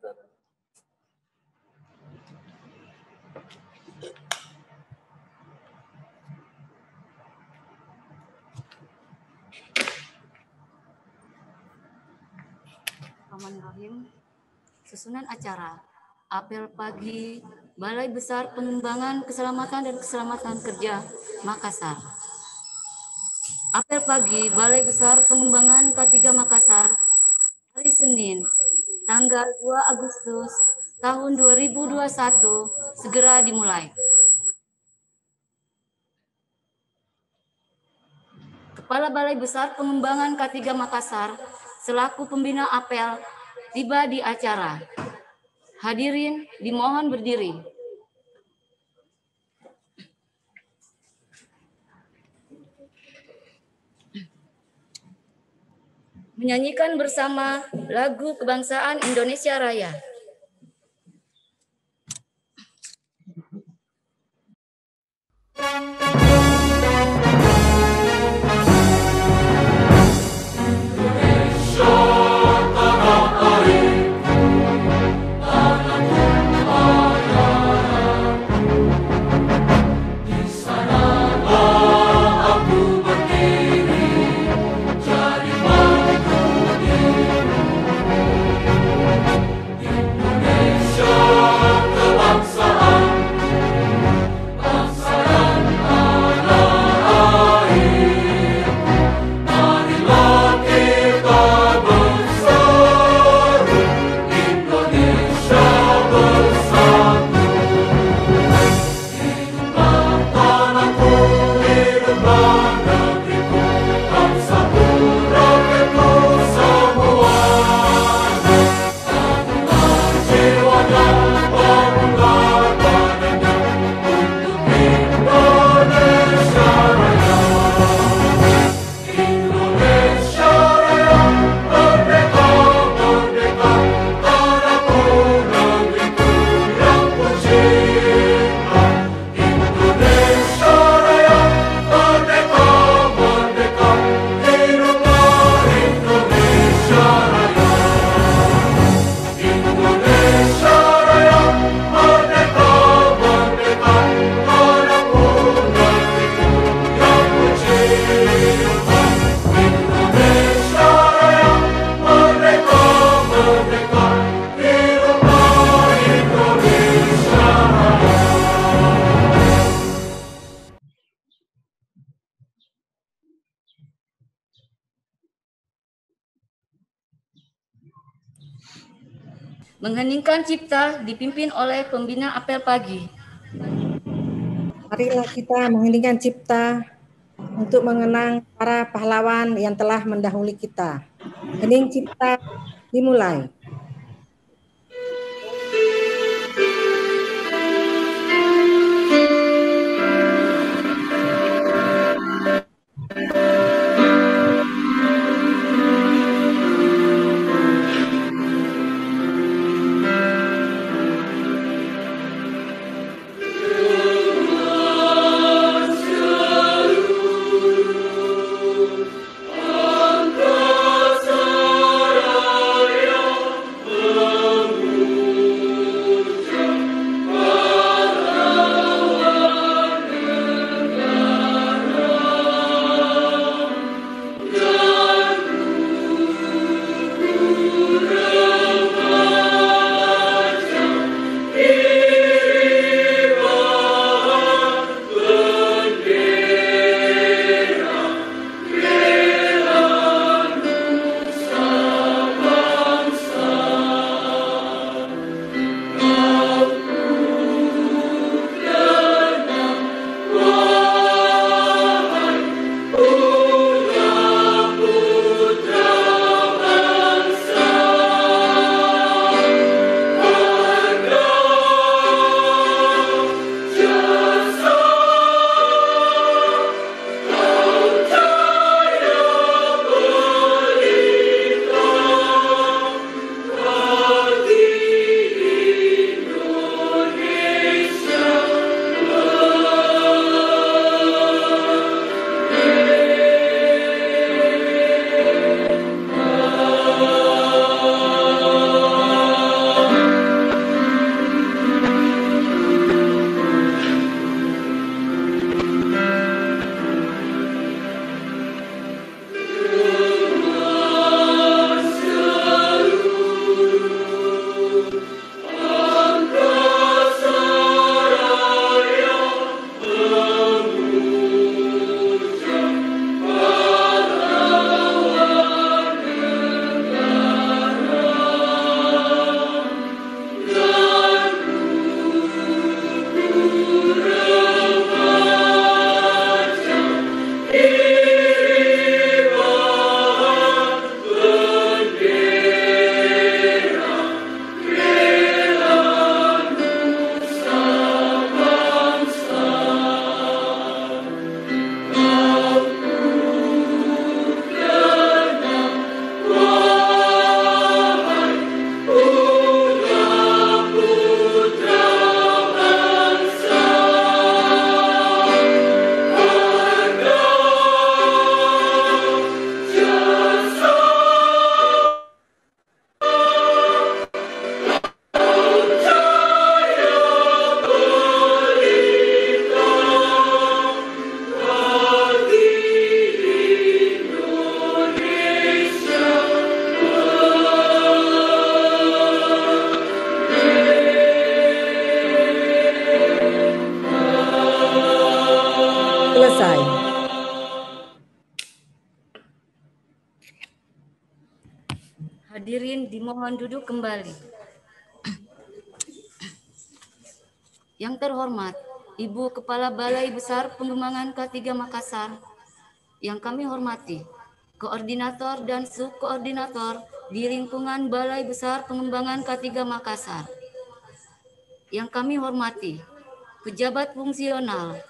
Bismillahirrahmanirrahim. Susunan acara apel pagi Balai Besar Pengembangan Keselamatan dan Keselamatan Kerja Makassar. Apel pagi Balai Besar Pengembangan K3 Makassar hari Senin tanggal 2 Agustus tahun 2021 segera dimulai. Kepala Balai Besar Pengembangan K3 Makassar selaku pembina apel tiba di acara. Hadirin dimohon berdiri. Menyanyikan bersama lagu kebangsaan Indonesia Raya. Mengheningkan cipta dipimpin oleh pembina apel pagi. Marilah kita mengheningkan cipta untuk mengenang para pahlawan yang telah mendahului kita. Hening cipta dimulai. Angkasa Raya Selesai. Hadirin dimohon duduk kembali. Yang terhormat, Ibu Kepala Balai Besar Pengembangan K3 Makassar, yang kami hormati, koordinator dan subkoordinator di lingkungan Balai Besar Pengembangan K3 Makassar, yang kami hormati, pejabat fungsional,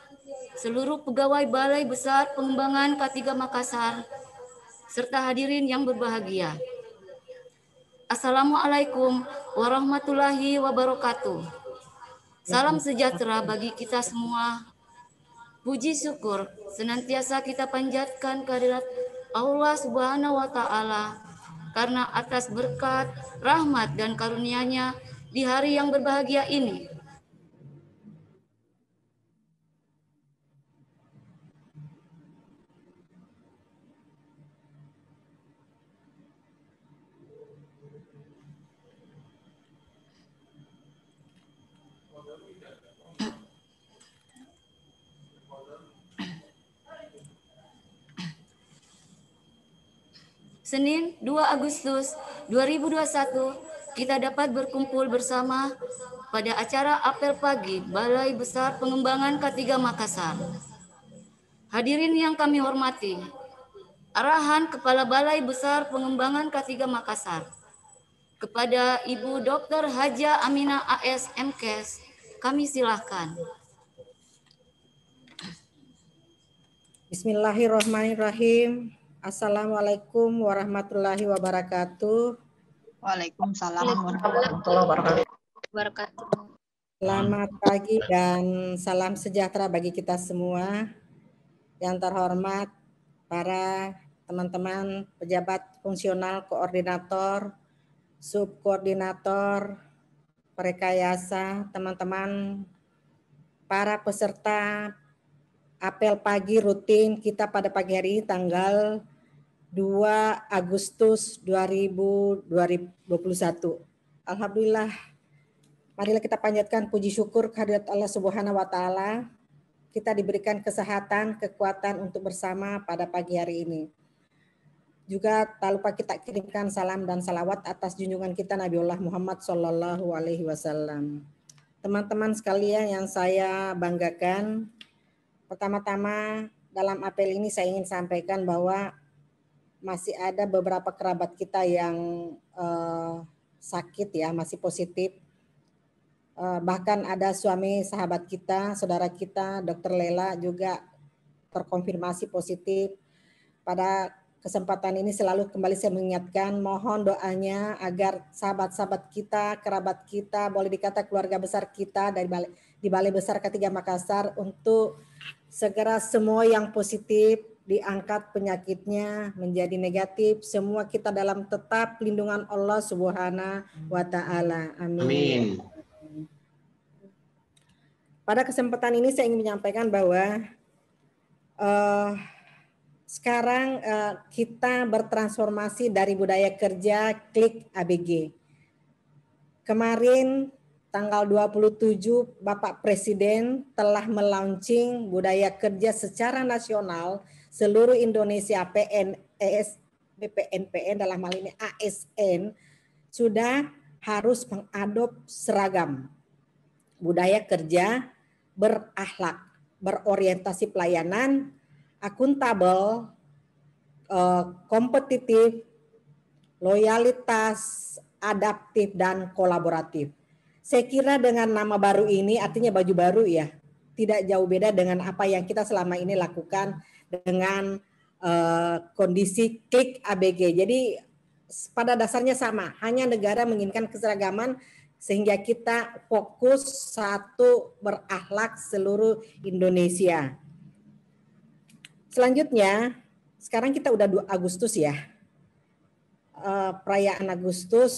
seluruh pegawai Balai Besar Pengembangan K3 Makassar, serta hadirin yang berbahagia. Assalamualaikum warahmatullahi wabarakatuh. Salam sejahtera bagi kita semua. Puji syukur senantiasa kita panjatkan kehadirat Allah Subhanahu wa Ta'ala karena atas berkat, rahmat, dan karunia-Nya di hari yang berbahagia ini. Senin 2 Agustus 2021, kita dapat berkumpul bersama pada acara apel pagi Balai Besar Pengembangan K3 Makassar. Hadirin yang kami hormati, arahan Kepala Balai Besar Pengembangan K3 Makassar kepada Ibu Dr. Haja Aminah AS MKes, kami silahkan. Bismillahirrahmanirrahim. Assalamualaikum warahmatullahi wabarakatuh. Waalaikumsalam warahmatullahi wabarakatuh. Selamat pagi dan salam sejahtera bagi kita semua. Yang terhormat para teman-teman pejabat fungsional, koordinator, subkoordinator, perekayasa, teman-teman para peserta apel pagi rutin kita pada pagi hari ini tanggal 2 Agustus 2021. Alhamdulillah, marilah kita panjatkan puji syukur kehadirat Allah Subhanahu wa Ta'ala. Kita diberikan kesehatan, kekuatan untuk bersama pada pagi hari ini. Juga tak lupa kita kirimkan salam dan salawat atas junjungan kita Nabiullah Muhammad Sallallahu Alaihi Wasallam. Teman-teman sekalian yang saya banggakan, pertama-tama dalam apel ini saya ingin sampaikan bahwa masih ada beberapa kerabat kita yang sakit ya, masih positif. Bahkan ada suami sahabat kita, saudara kita, Dr. Lela juga terkonfirmasi positif. Pada kesempatan ini selalu kembali saya mengingatkan, mohon doanya agar sahabat-sahabat kita, kerabat kita, boleh dikata keluarga besar kita di Balai Besar K3 Makassar untuk segera semua yang positif diangkat penyakitnya menjadi negatif, semua kita dalam tetap lindungan Allah Subhanahu wa Ta'ala. Amin. Pada kesempatan ini saya ingin menyampaikan bahwa sekarang kita bertransformasi dari budaya kerja klik ABG. Kemarin tanggal 27 Bapak Presiden telah melaunching budaya kerja secara nasional seluruh Indonesia PNS, BPNPN dalam hal ini ASN sudah harus mengadop seragam budaya kerja berakhlak, berorientasi pelayanan, akuntabel, kompetitif, loyalitas, adaptif, dan kolaboratif. Saya kira dengan nama baru ini artinya baju baru ya, tidak jauh beda dengan apa yang kita selama ini lakukan dengan kondisi klik ABG. Jadi pada dasarnya sama, hanya negara menginginkan keseragaman sehingga kita fokus satu berakhlak seluruh Indonesia. Selanjutnya, sekarang kita udah 2 Agustus ya. Perayaan Agustus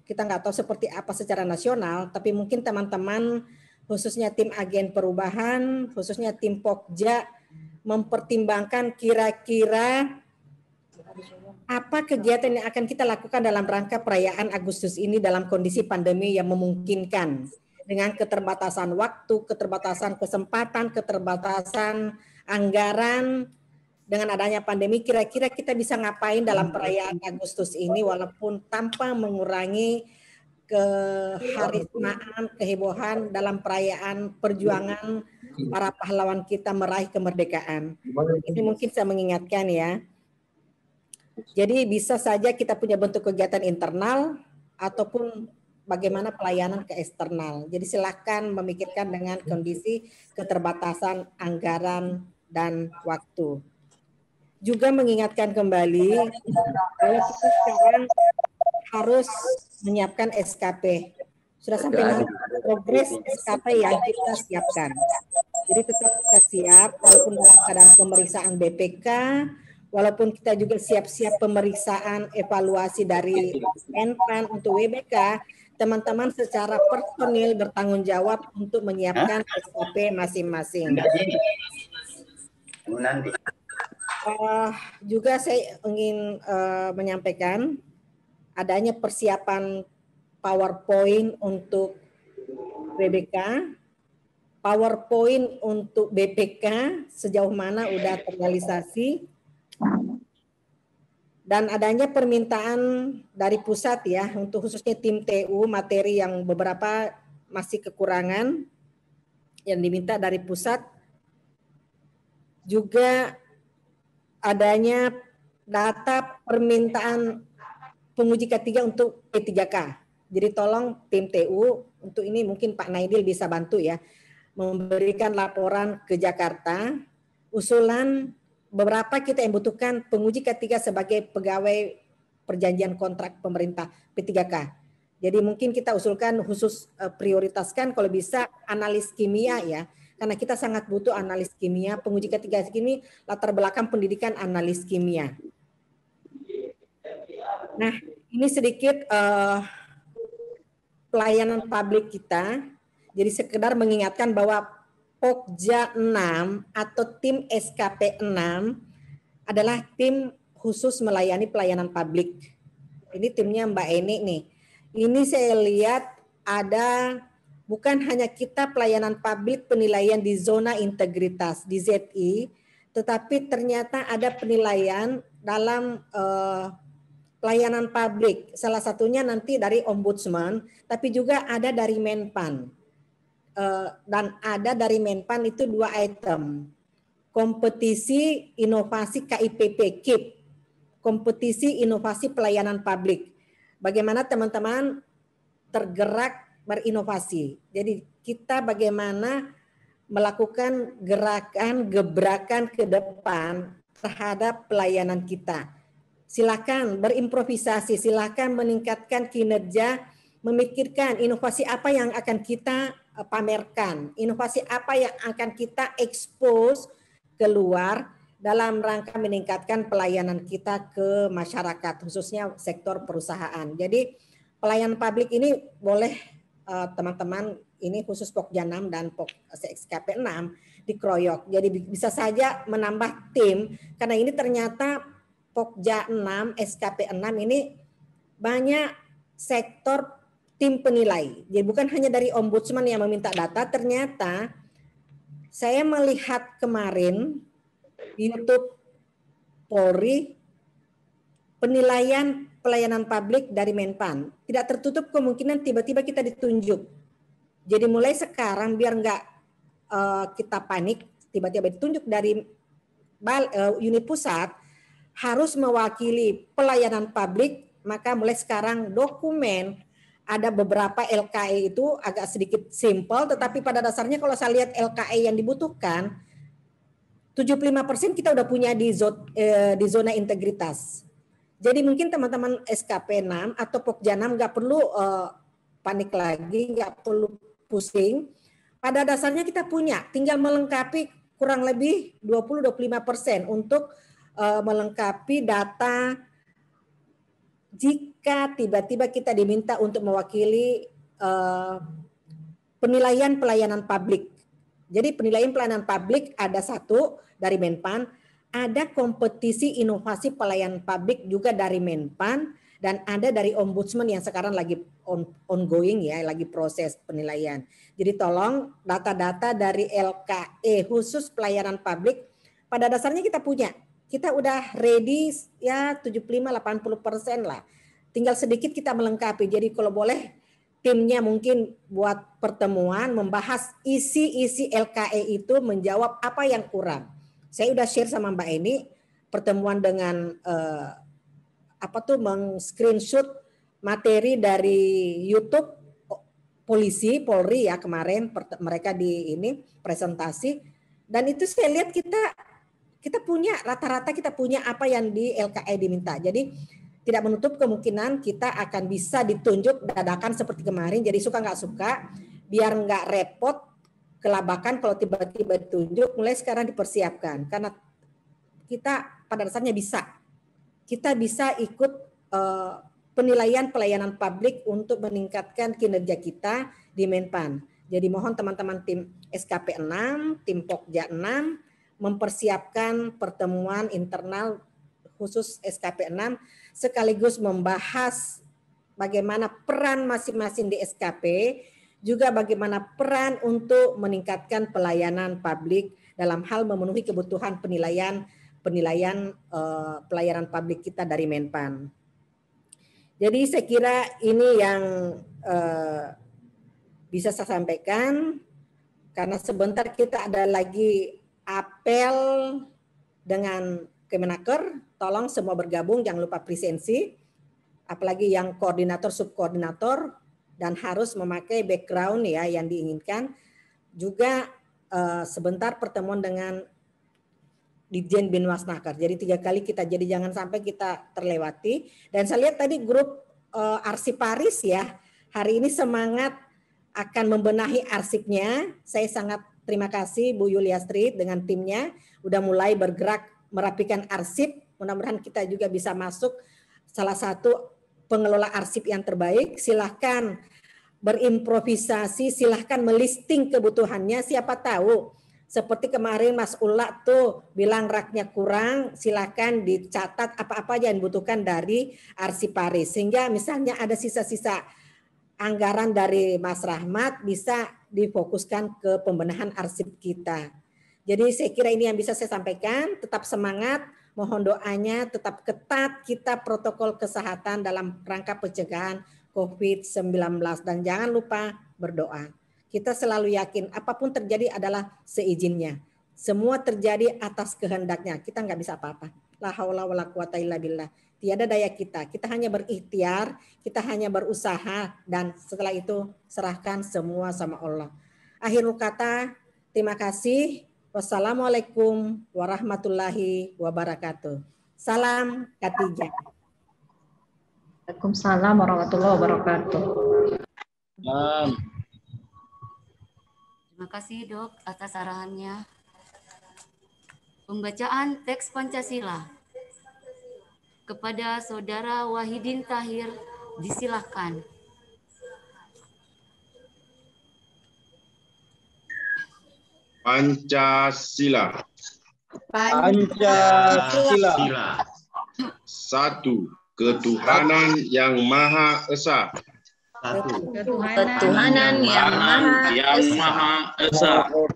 kita nggak tahu seperti apa secara nasional, tapi mungkin teman-teman khususnya tim agen perubahan, khususnya tim Pokja mempertimbangkan kira-kira apa kegiatan yang akan kita lakukan dalam rangka perayaan Agustus ini dalam kondisi pandemi yang memungkinkan dengan keterbatasan waktu, keterbatasan kesempatan, keterbatasan anggaran dengan adanya pandemi, kira-kira kita bisa ngapain dalam perayaan Agustus ini walaupun tanpa mengurangi keharismaan, kehebohan dalam perayaan perjuangan para pahlawan kita meraih kemerdekaan. Ini mungkin saya mengingatkan ya. Jadi bisa saja kita punya bentuk kegiatan internal ataupun bagaimana pelayanan ke eksternal. Jadi silakan memikirkan dengan kondisi keterbatasan anggaran dan waktu. Juga mengingatkan kembali bahwa kita sekarang harus menyiapkan SKP. Sudah sampai mana progres SKP yang kita siapkan. Jadi tetap kita siap walaupun dalam keadaan pemeriksaan BPK, walaupun kita juga siap-siap pemeriksaan evaluasi dari Menpan untuk WBK, teman-teman secara personil bertanggung jawab untuk menyiapkan SKP masing-masing. Juga saya ingin menyampaikan adanya persiapan PowerPoint untuk WBK, PowerPoint untuk BPK sejauh mana udah terrealisasi, dan adanya permintaan dari pusat ya untuk khususnya tim TU materi yang beberapa masih kekurangan yang diminta dari pusat. Juga adanya data permintaan penguji K3 untuk P3K. Jadi tolong tim TU untuk ini mungkin Pak Naidil bisa bantu ya, memberikan laporan ke Jakarta, usulan beberapa kita yang butuhkan penguji K3 sebagai pegawai perjanjian kontrak pemerintah P3K. Jadi mungkin kita usulkan khusus prioritaskan kalau bisa analis kimia ya, karena kita sangat butuh analis kimia, penguji K3 ini latar belakang pendidikan analis kimia. Nah, ini sedikit pelayanan publik kita. Jadi sekedar mengingatkan bahwa Pokja 6 atau tim SKP 6 adalah tim khusus melayani pelayanan publik. Ini timnya Mbak Eni nih. Ini saya lihat ada bukan hanya kita pelayanan publik penilaian di zona integritas di ZI, tetapi ternyata ada penilaian dalam pelayanan publik. Salah satunya nanti dari Ombudsman, tapi juga ada dari Menpan. Dan ada dari Menpan itu 2 item. Kompetisi inovasi KIPP, KIP. Kompetisi inovasi pelayanan publik. Bagaimana teman-teman tergerak berinovasi. Jadi kita bagaimana melakukan gerakan, gebrakan ke depan terhadap pelayanan kita. Silakan berimprovisasi, silakan meningkatkan kinerja, memikirkan inovasi apa yang akan kita pamerkan, inovasi apa yang akan kita expose keluar dalam rangka meningkatkan pelayanan kita ke masyarakat, khususnya sektor perusahaan. Jadi pelayanan publik ini boleh teman-teman ini khusus Pokja 6 dan SKP 6 dikeroyok. Jadi bisa saja menambah tim karena ini ternyata Pokja 6, SKP 6 ini banyak sektor tim penilai. Jadi bukan hanya dari Ombudsman yang meminta data, ternyata saya melihat kemarin di YouTube Polri penilaian pelayanan publik dari Menpan. Tidak tertutup kemungkinan tiba-tiba kita ditunjuk. Jadi mulai sekarang biar nggak kita panik, tiba-tiba ditunjuk dari unit pusat, harus mewakili pelayanan publik, maka mulai sekarang dokumen ada beberapa LKE itu agak sedikit simpel, tetapi pada dasarnya kalau saya lihat LKE yang dibutuhkan, 75% kita udah punya di zona integritas. Jadi mungkin teman-teman SKP 6 atau Pokja 6 nggak perlu panik lagi, nggak perlu pusing. Pada dasarnya kita punya, tinggal melengkapi kurang lebih 20-25% untuk melengkapi data jika tiba-tiba kita diminta untuk mewakili penilaian pelayanan publik. Jadi penilaian pelayanan publik ada satu dari Menpan, ada kompetisi inovasi pelayanan publik juga dari Menpan, dan ada dari Ombudsman yang sekarang lagi ongoing ya, lagi proses penilaian. Jadi tolong data-data dari LKE khusus pelayanan publik pada dasarnya kita punya. Kita udah ready ya 75-80% lah. Tinggal sedikit kita melengkapi. Jadi kalau boleh timnya mungkin buat pertemuan membahas isi-isi LKE itu, menjawab apa yang kurang. Saya udah share sama Mbak Eni pertemuan dengan meng-screenshot materi dari YouTube Polri ya kemarin mereka di ini presentasi, dan itu saya lihat kita punya rata-rata kita punya apa yang di LKE diminta. Jadi tidak menutup kemungkinan kita akan bisa ditunjuk dadakan seperti kemarin. Jadi suka nggak suka, biar nggak repot kelabakan kalau tiba-tiba ditunjuk, mulai sekarang dipersiapkan. Karena kita pada dasarnya kita bisa ikut penilaian pelayanan publik untuk meningkatkan kinerja kita di Menpan. Jadi mohon teman-teman tim SKP 6, tim Pokja 6 mempersiapkan pertemuan internal khusus SKP 6 sekaligus membahas bagaimana peran masing-masing di SKP, juga bagaimana peran untuk meningkatkan pelayanan publik dalam hal memenuhi kebutuhan penilaian pelayanan publik kita dari Menpan. Jadi saya kira ini yang bisa saya sampaikan, karena sebentar kita ada lagi apel dengan Kemenaker, tolong semua bergabung, jangan lupa presensi, apalagi yang koordinator, subkoordinator, dan harus memakai background ya yang diinginkan. Juga sebentar pertemuan dengan Ditjen Binwasnaker. Jadi 3 kali kita, jadi jangan sampai kita terlewati. Dan saya lihat tadi grup Arsiparis ya, hari ini semangat akan membenahi arsipnya. Saya sangat terima kasih Bu Yuliastri dengan timnya udah mulai bergerak merapikan arsip. Mudah-mudahan kita juga bisa masuk salah satu pengelola arsip yang terbaik. Silahkan berimprovisasi, silahkan melisting kebutuhannya. Siapa tahu seperti kemarin Mas Ula tuh bilang raknya kurang, silahkan dicatat apa-apa yang dibutuhkan dari Arsiparis. Sehingga misalnya ada sisa-sisa anggaran dari Mas Rahmat bisa difokuskan ke pembenahan arsip kita. Jadi saya kira ini yang bisa saya sampaikan. Tetap semangat, mohon doanya, tetap ketat kita protokol kesehatan dalam rangka pencegahan COVID-19. Dan jangan lupa berdoa. Kita selalu yakin apapun terjadi adalah seizinnya. Semua terjadi atas kehendaknya. Kita nggak bisa apa-apa. La haula wala quwata illa billah. Tiada daya kita. Kita hanya berikhtiar, kita hanya berusaha, dan setelah itu serahkan semua sama Allah. Akhirul kata, terima kasih. Wassalamualaikum warahmatullahi wabarakatuh. Salam K3. Waalaikumsalam warahmatullahi wabarakatuh. Terima kasih Dok atas arahannya. Pembacaan teks Pancasila. Kepada Saudara Wahidin Tahir disilahkan. Pancasila. Pancasila. 1. Ketuhanan yang Maha Esa. Ketuhanan yang Maha Esa. 2.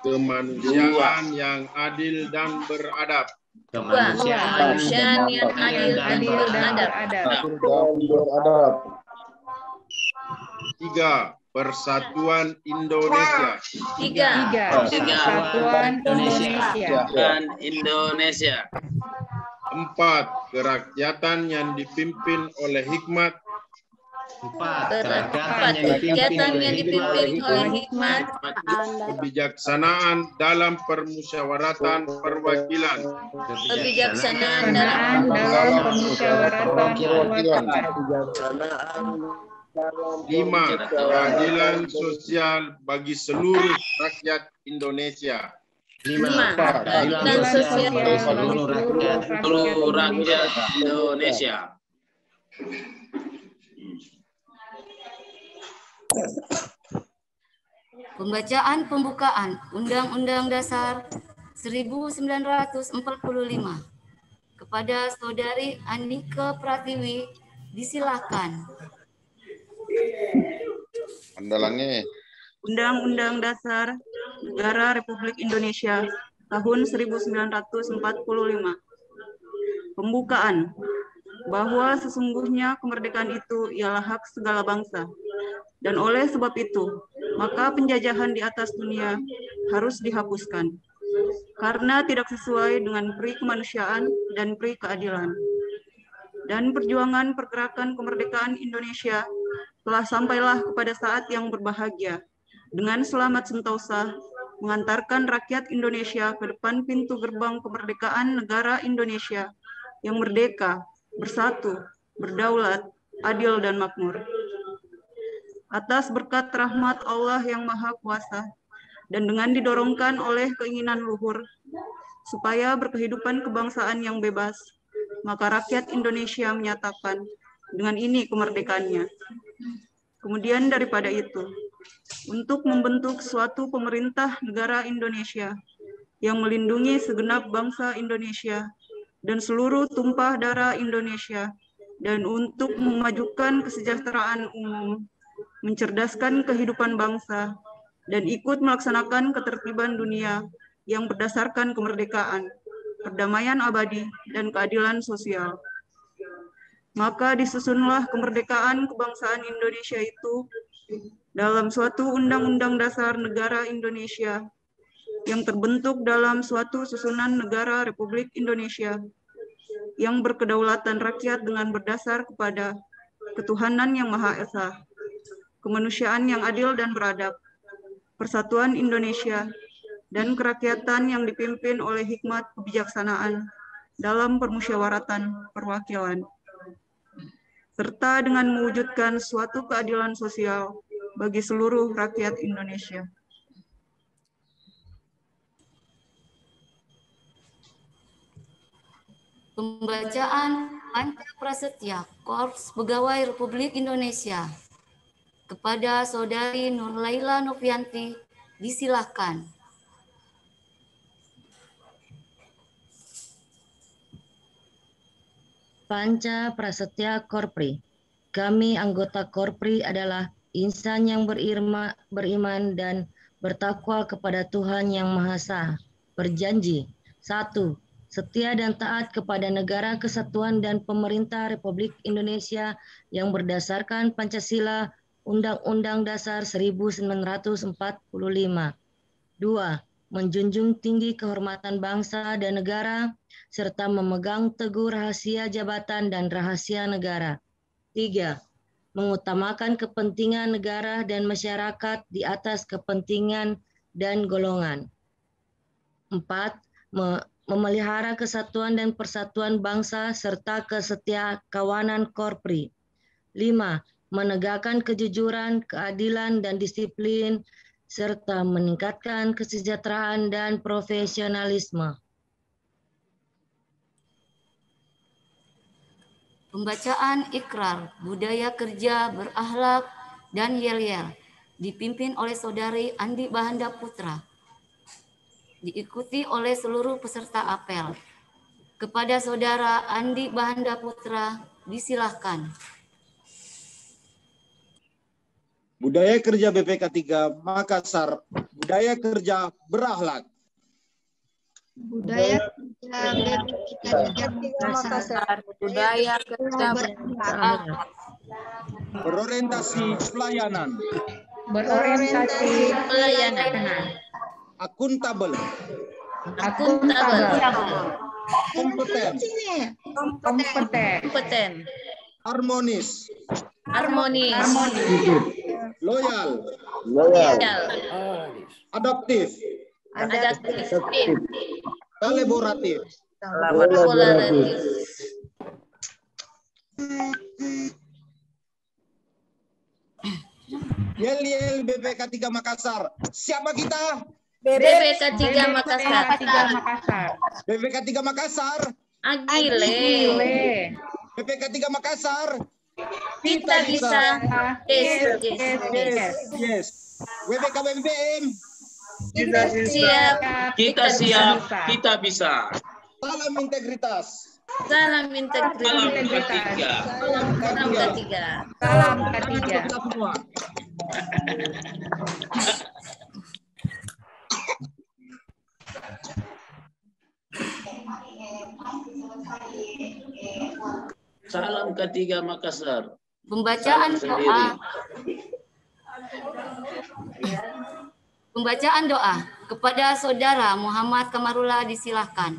Kemanusiaan yang adil dan beradab. Kemanusiaan yang adil dan beradab. 3. Persatuan Indonesia. 3. Persatuan Indonesia. 4. Kerakyatan yang dipimpin oleh hikmat. 4. Kerakyatan yang dipimpin oleh hikmat. Kebijaksanaan dalam permusyawaratan perwakilan. Kebijaksanaan dalam permusyawaratan perwakilan. 5. Keadilan sosial bagi seluruh rakyat Indonesia. 5. Keadilan sosial bagi seluruh rakyat Indonesia. Pembacaan pembukaan Undang-Undang Dasar 1945. Kepada Saudari Andika Pratiwi disilahkan. Andalangnya. Undang-Undang Dasar Negara Republik Indonesia tahun 1945. Pembukaan. Bahwa sesungguhnya kemerdekaan itu ialah hak segala bangsa. Dan oleh sebab itu, maka penjajahan di atas dunia harus dihapuskan. Karena tidak sesuai dengan peri kemanusiaan dan peri keadilan. Dan perjuangan pergerakan kemerdekaan Indonesia telah sampailah kepada saat yang berbahagia, dengan selamat sentosa mengantarkan rakyat Indonesia ke depan pintu gerbang kemerdekaan negara Indonesia yang merdeka, bersatu, berdaulat, adil, dan makmur. Atas berkat rahmat Allah yang Maha Kuasa, dan dengan didorongkan oleh keinginan luhur, supaya berkehidupan kebangsaan yang bebas, maka rakyat Indonesia menyatakan dengan ini kemerdekaannya. Kemudian daripada itu, untuk membentuk suatu pemerintah negara Indonesia yang melindungi segenap bangsa Indonesia dan seluruh tumpah darah Indonesia, dan untuk memajukan kesejahteraan umum, mencerdaskan kehidupan bangsa, dan ikut melaksanakan ketertiban dunia yang berdasarkan kemerdekaan, perdamaian abadi, dan keadilan sosial. Maka disusunlah kemerdekaan kebangsaan Indonesia itu dalam suatu Undang-Undang Dasar Negara Indonesia yang terbentuk dalam suatu susunan negara Republik Indonesia yang berkedaulatan rakyat dengan berdasar kepada ketuhanan yang Maha Esa, kemanusiaan yang adil dan beradab, persatuan Indonesia, dan kerakyatan yang dipimpin oleh hikmat kebijaksanaan dalam permusyawaratan perwakilan, serta dengan mewujudkan suatu keadilan sosial bagi seluruh rakyat Indonesia. Pembacaan Panca Prasetya Korps Pegawai Republik Indonesia kepada Saudari Nur Laila Novianti disilahkan. Panca Prasetya Korpri. Kami anggota Korpri adalah insan yang beriman dan bertakwa kepada Tuhan Yang Maha Esa. Berjanji, 1. Setia dan taat kepada negara kesatuan dan pemerintah Republik Indonesia yang berdasarkan Pancasila, Undang-Undang Dasar 1945. 2. Menjunjung tinggi kehormatan bangsa dan negara, serta memegang teguh rahasia jabatan dan rahasia negara. 3. Mengutamakan kepentingan negara dan masyarakat di atas kepentingan dan golongan. 4. Memelihara kesatuan dan persatuan bangsa serta kesetiakawanan Korpri. 5. Menegakkan kejujuran, keadilan, dan disiplin, serta meningkatkan kesejahteraan dan profesionalisme. Pembacaan ikrar budaya kerja berakhlak dan yel-yel dipimpin oleh Saudari Andi Bahanda Putra, diikuti oleh seluruh peserta apel. Kepada Saudara Andi Bahanda Putra disilahkan. Budaya kerja BPK 3 Makassar, budaya kerja berakhlak. Budaya kerja BPK 3 Makassar, budaya kerja berakhlak. Berorientasi pelayanan. Berorientasi pelayanan. Akuntabel. Kompeten. Harmonis. Loyal. Adaptif. Kolaboratif. Yel BPK 3 Makassar. Siapa kita? BPK 3 Makassar. BPK 3 Makassar. Agile. BPK 3 Makassar. Kita bisa. Yes. WBK BBM. Kita siap. Kita siap, kita bisa. Salam integritas. Salam integritas. Salam ketiga. Salam K3 Makassar. Pembacaan Salam sendiri. doa. Pembacaan doa kepada Saudara Muhammad Kamarullah disilahkan.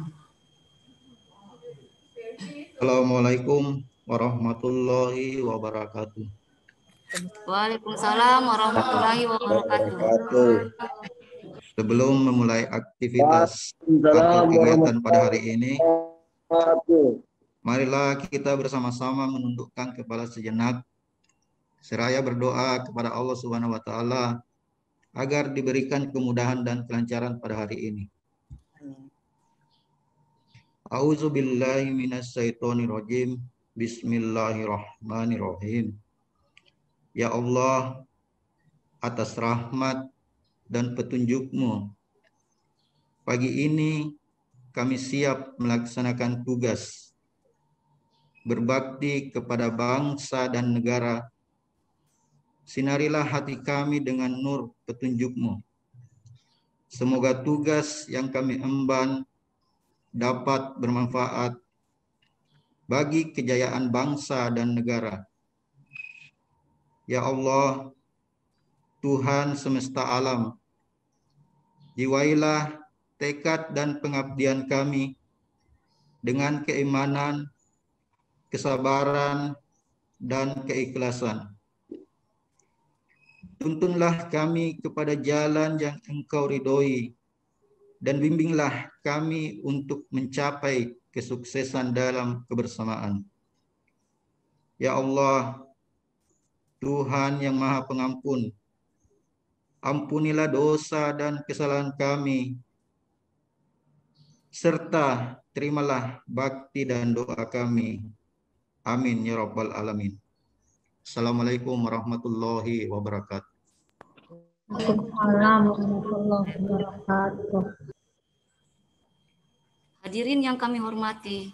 Assalamualaikum warahmatullahi wabarakatuh. Waalaikumsalam warahmatullahi wabarakatuh. Sebelum memulai aktivitas atau kegiatan pada hari ini, marilah kita bersama-sama menundukkan kepala sejenak, seraya berdoa kepada Allah Subhanahu wa Ta'ala agar diberikan kemudahan dan kelancaran pada hari ini. A'udzu billahi minasyaitonir rajim. Bismillahirrahmanirrahim. Ya Allah, atas rahmat dan petunjuk-Mu, pagi ini kami siap melaksanakan tugas berbakti kepada bangsa dan negara. Sinarilah hati kami dengan nur petunjuk-Mu. Semoga tugas yang kami emban dapat bermanfaat bagi kejayaan bangsa dan negara. Ya Allah, Tuhan semesta alam, jiwailah tekad dan pengabdian kami dengan keimanan, kesabaran, dan keikhlasan. Tuntunlah kami kepada jalan yang Engkau ridhoi, dan bimbinglah kami untuk mencapai kesuksesan dalam kebersamaan. Ya Allah, Tuhan yang Maha Pengampun, ampunilah dosa dan kesalahan kami, serta terimalah bakti dan doa kami. Amin ya Rabbal Alamin. Assalamualaikum warahmatullahi wabarakatuh. Waalaikumsalam warahmatullahi wabarakatuh. Hadirin yang kami hormati,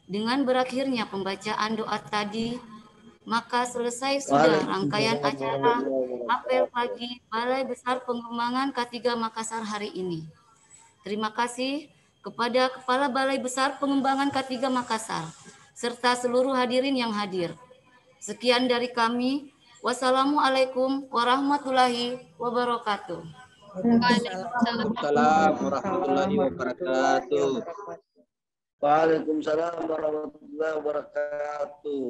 dengan berakhirnya pembacaan doa tadi, maka selesai sudah rangkaian acara apel pagi Balai Besar Pengembangan K3 Makassar hari ini. Terima kasih kepada Kepala Balai Besar Pengembangan K3 Makassar, serta seluruh hadirin yang hadir. Sekian dari kami. Wassalamualaikum warahmatullahi wabarakatuh. Waalaikumsalam warahmatullahi wabarakatuh. Waalaikumsalam warahmatullahi wabarakatuh.